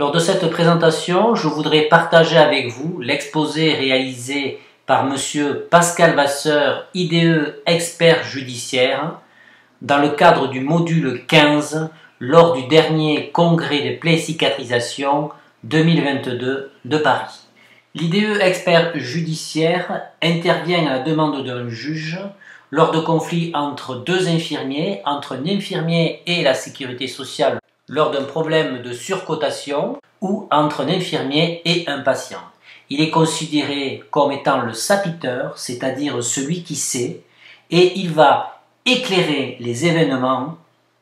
Lors de cette présentation, je voudrais partager avec vous l'exposé réalisé par Monsieur Pascal Vasseur, IDE expert judiciaire, dans le cadre du module 15 lors du dernier congrès de plaies cicatrisation 2022 de Paris. L'IDE expert judiciaire intervient à la demande d'un juge lors de conflits entre deux infirmiers, entre un infirmier et la sécurité sociale lors d'un problème de surcotation ou entre un infirmier et un patient. Il est considéré comme étant le sapiteur, c'est-à-dire celui qui sait, et il va éclairer les événements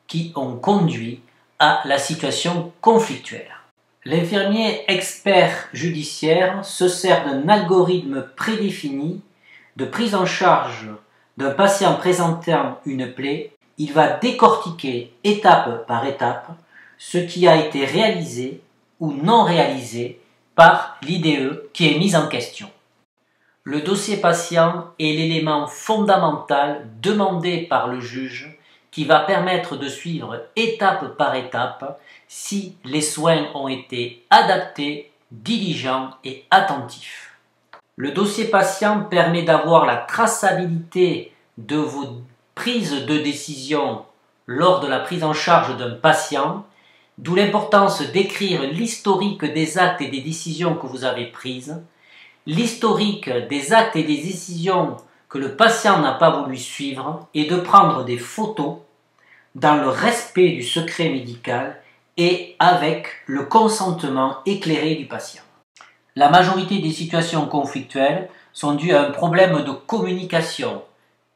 qui ont conduit à la situation conflictuelle. L'infirmier expert judiciaire se sert d'un algorithme prédéfini de prise en charge d'un patient présentant une plaie. Il va décortiquer étape par étape ce qui a été réalisé ou non réalisé par l'IDE qui est mise en question. Le dossier patient est l'élément fondamental demandé par le juge qui va permettre de suivre étape par étape si les soins ont été adaptés, diligents et attentifs. Le dossier patient permet d'avoir la traçabilité de vos prises de décision lors de la prise en charge d'un patient, d'où l'importance d'écrire l'historique des actes et des décisions que vous avez prises, l'historique des actes et des décisions que le patient n'a pas voulu suivre et de prendre des photos dans le respect du secret médical et avec le consentement éclairé du patient. La majorité des situations conflictuelles sont dues à un problème de communication,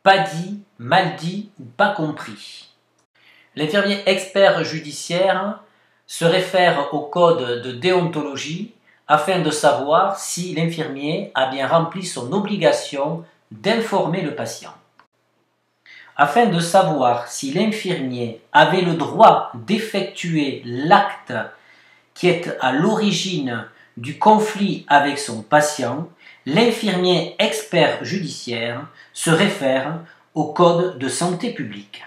pas dit, mal dit ou pas compris. L'infirmier expert judiciaire se réfère au code de déontologie afin de savoir si l'infirmier a bien rempli son obligation d'informer le patient. Afin de savoir si l'infirmier avait le droit d'effectuer l'acte qui est à l'origine du conflit avec son patient, l'infirmier expert judiciaire se réfère au code de santé publique.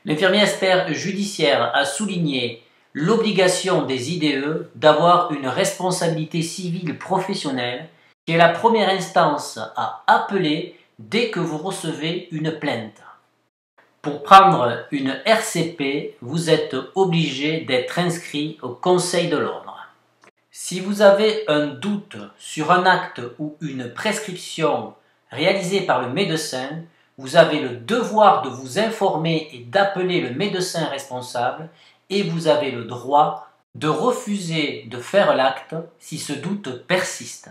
L'infirmier expert judiciaire a souligné l'obligation des IDE d'avoir une responsabilité civile professionnelle qui est la première instance à appeler dès que vous recevez une plainte. Pour prendre une RCP, vous êtes obligé d'être inscrit au Conseil de l'Ordre. Si vous avez un doute sur un acte ou une prescription réalisée par le médecin, vous avez le devoir de vous informer et d'appeler le médecin responsable et vous avez le droit de refuser de faire l'acte si ce doute persiste.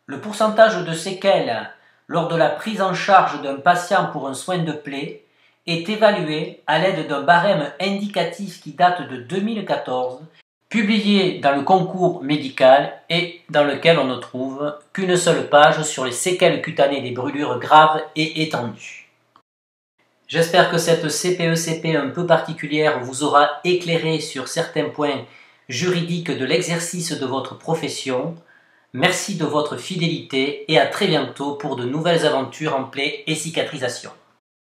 Le pourcentage de séquelles lors de la prise en charge d'un patient pour un soin de plaie est évalué à l'aide d'un barème indicatif qui date de 2014, publié dans le concours médical et dans lequel on ne trouve qu'une seule page sur les séquelles cutanées des brûlures graves et étendues. J'espère que cette CPECP un peu particulière vous aura éclairé sur certains points juridiques de l'exercice de votre profession. Merci de votre fidélité et à très bientôt pour de nouvelles aventures en plaie et cicatrisation.